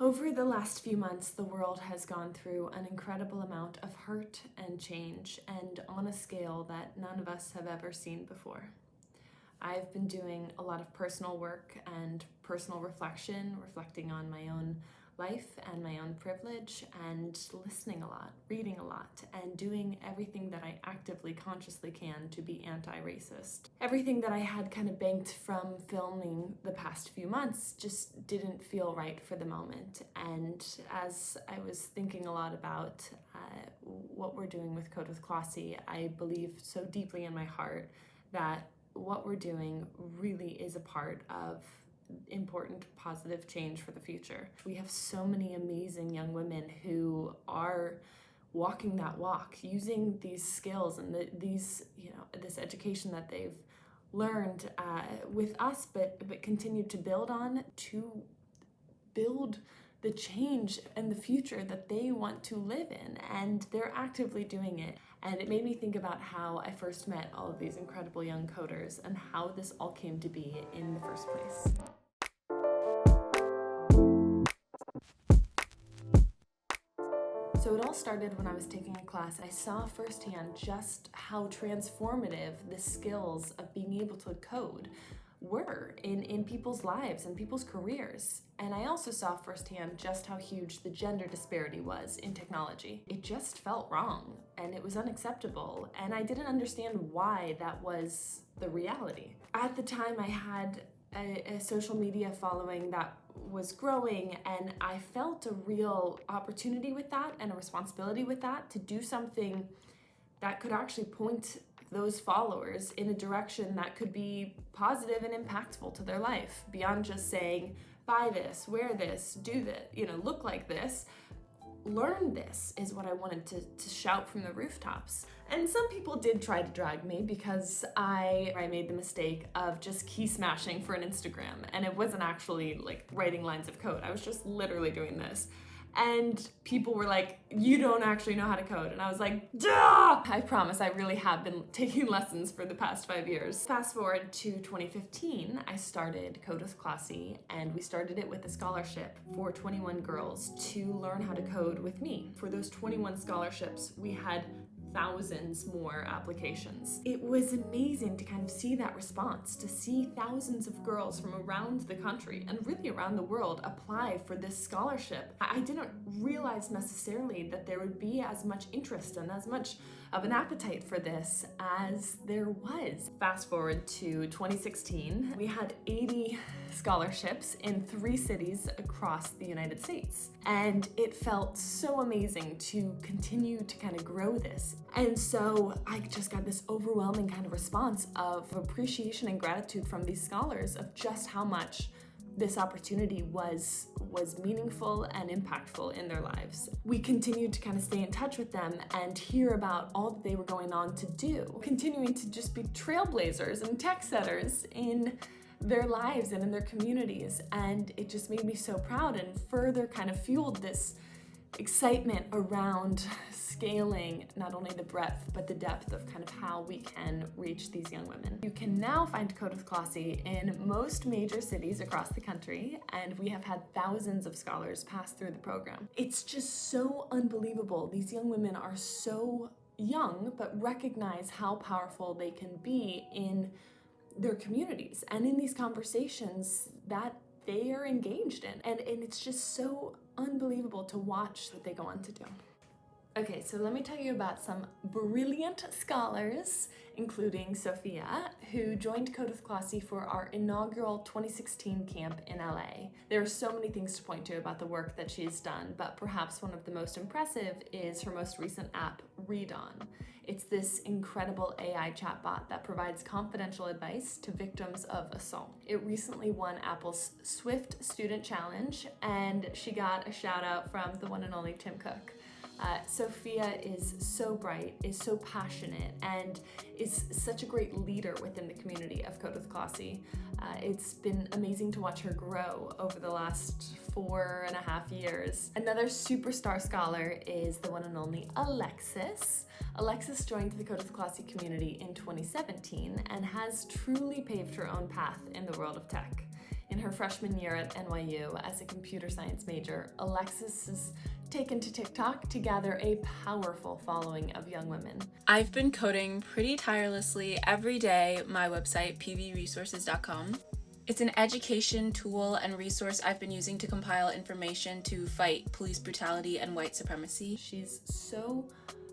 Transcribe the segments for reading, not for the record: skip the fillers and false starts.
Over the last few months, the world has gone through an incredible amount of hurt and change, and on a scale that none of us have ever seen before. I've been doing a lot of personal work and personal reflection, reflecting on my own life and my own privilege, and listening a lot, reading a lot, and doing everything that I actively, consciously can to be anti-racist. Everything that I had kind of banked from filming the past few months just didn't feel right for the moment. And as I was thinking a lot about what we're doing with Kode With Klossy, I believe so deeply in my heart that what we're doing really is a part of important positive change for the future. We have so many amazing young women who are walking that walk, using these skills and this education that they've learned with us, but continue to build on to build the change and the future that they want to live in, and they're actively doing it. And it made me think about how I first met all of these incredible young coders and how this all came to be in the first place. So it all started when I was taking a class. I saw firsthand just how transformative the skills of being able to code were in people's lives and people's careers. And I also saw firsthand just how huge the gender disparity was in technology. It just felt wrong and it was unacceptable, and I didn't understand why that was the reality. At the time, I had a social media following that was growing, and I felt a real opportunity with that and a responsibility with that to do something that could actually point those followers in a direction that could be positive and impactful to their life, beyond just saying, buy this, wear this, do this, look like this. Learn this is what I wanted to shout from the rooftops. And some people did try to drag me because I made the mistake of just key smashing for an Instagram, and it wasn't actually like writing lines of code. I was just literally doing this. And people were like, you don't actually know how to code. And I was like, duh! I promise I really have been taking lessons for the past 5 years. Fast forward to 2015, I started Kode With Klossy, and we started it with a scholarship for 21 girls to learn how to code with me. For those 21 scholarships, we had thousands more applications. It was amazing to kind of see that response, to see thousands of girls from around the country and really around the world apply for this scholarship. I didn't realize necessarily that there would be as much interest and as much of an appetite for this as there was. Fast forward to 2016, we had 80 scholarships in 3 cities across the United States. And it felt so amazing to continue to kind of grow this. And so I just got this overwhelming kind of response of appreciation and gratitude from these scholars of just how much this opportunity was meaningful and impactful in their lives. We continued to kind of stay in touch with them and hear about all that they were going on to do, continuing to just be trailblazers and tech setters in their lives and in their communities. And it just made me so proud and further kind of fueled this excitement around scaling not only the breadth but the depth of kind of how we can reach these young women. You can now find Kode With Klossy in most major cities across the country, and we have had thousands of scholars pass through the program. It's just so unbelievable. These young women are so young but recognize how powerful they can be in their communities and in these conversations that they are engaged in. And it's just so unbelievable to watch what they go on to do. Okay, so let me tell you about some brilliant scholars, including Sophia, who joined Kode With Klossy for our inaugural 2016 camp in LA. There are so many things to point to about the work that she's done, but perhaps one of the most impressive is her most recent app, Read On. It's this incredible AI chatbot that provides confidential advice to victims of assault. It recently won Apple's Swift Student Challenge, and she got a shout out from the one and only Tim Cook. Sophia is so bright, is so passionate, and is such a great leader within the community of Kode With Klossy. It's been amazing to watch her grow over the last 4.5 years. Another superstar scholar is the one and only Alexis. Alexis joined the Kode With Klossy community in 2017 and has truly paved her own path in the world of tech. In her freshman year at NYU as a computer science major, Alexis is taken to TikTok to gather a powerful following of young women. I've been coding pretty tirelessly every day, my website, pvresources.com. It's an education tool and resource I've been using to compile information to fight police brutality and white supremacy. She's so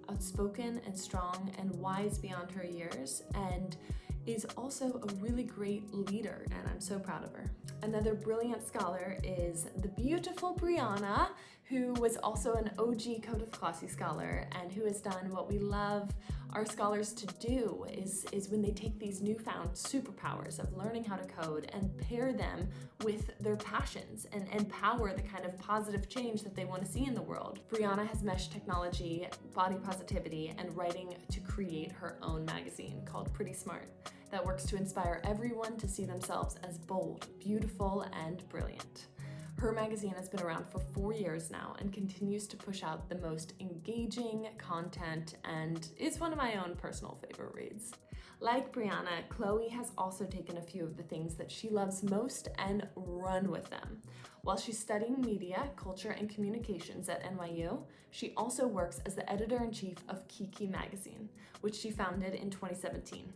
outspoken and strong and wise beyond her years, and is also a really great leader, and I'm so proud of her. Another brilliant scholar is the beautiful Brianna, who was also an OG Kode With Klossy scholar and who has done what we love our scholars to do is when they take these newfound superpowers of learning how to code and pair them with their passions and empower the kind of positive change that they want to see in the world. Brianna has meshed technology, body positivity, and writing to create her own magazine called Pretty Smart that works to inspire everyone to see themselves as bold, beautiful, and brilliant. Her magazine has been around for 4 years now and continues to push out the most engaging content and is one of my own personal favorite reads. Like Brianna, Chloe has also taken a few of the things that she loves most and run with them. While she's studying media, culture, and communications at NYU, she also works as the editor-in-chief of Kiki magazine, which she founded in 2017.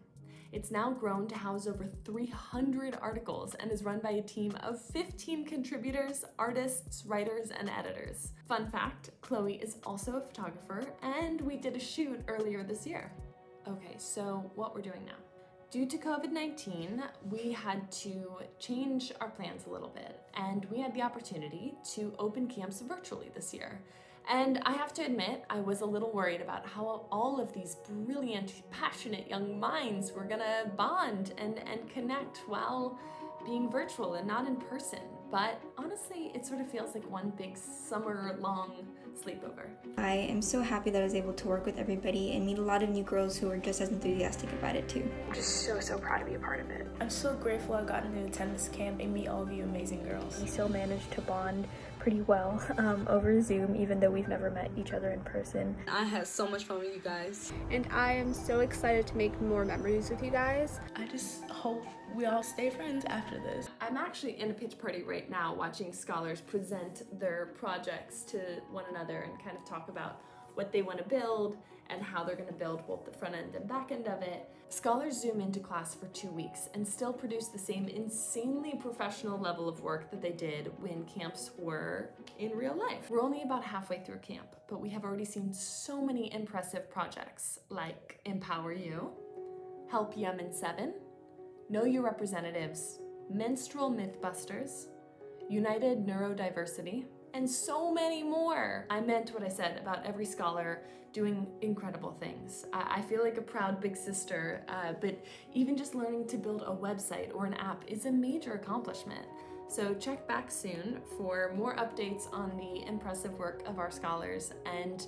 It's now grown to house over 300 articles and is run by a team of 15 contributors, artists, writers, and editors. Fun fact, Chloe is also a photographer, and we did a shoot earlier this year. Okay, so what we're doing now. Due to COVID-19, we had to change our plans a little bit, and we had the opportunity to open camps virtually this year. And I have to admit, I was a little worried about how all of these brilliant, passionate young minds were gonna bond and connect while being virtual and not in person. But honestly, it sort of feels like one big summer-long sleepover. I am so happy that I was able to work with everybody and meet a lot of new girls who are just as enthusiastic about it too. I'm just so proud to be a part of it. I'm so grateful I've gotten to attend this camp and meet all of you amazing girls. We still managed to bond pretty well over Zoom, even though we've never met each other in person. I had so much fun with you guys. And I am so excited to make more memories with you guys. I just hope we all stay friends after this. I'm actually in a pitch party right now watching scholars present their projects to one another and kind of talk about what they want to build and how they're going to build both the front end and back end of it. Scholars zoom into class for 2 weeks and still produce the same insanely professional level of work that they did when camps were in real life. We're only about halfway through camp, but we have already seen so many impressive projects like Empower You, Help Yemen 7, Know Your Representatives, Menstrual Mythbusters, United Neurodiversity, and so many more. I meant what I said about every scholar doing incredible things. I feel like a proud big sister, but even just learning to build a website or an app is a major accomplishment. So check back soon for more updates on the impressive work of our scholars, and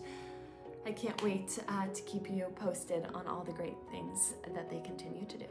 I can't wait to keep you posted on all the great things that they continue to do.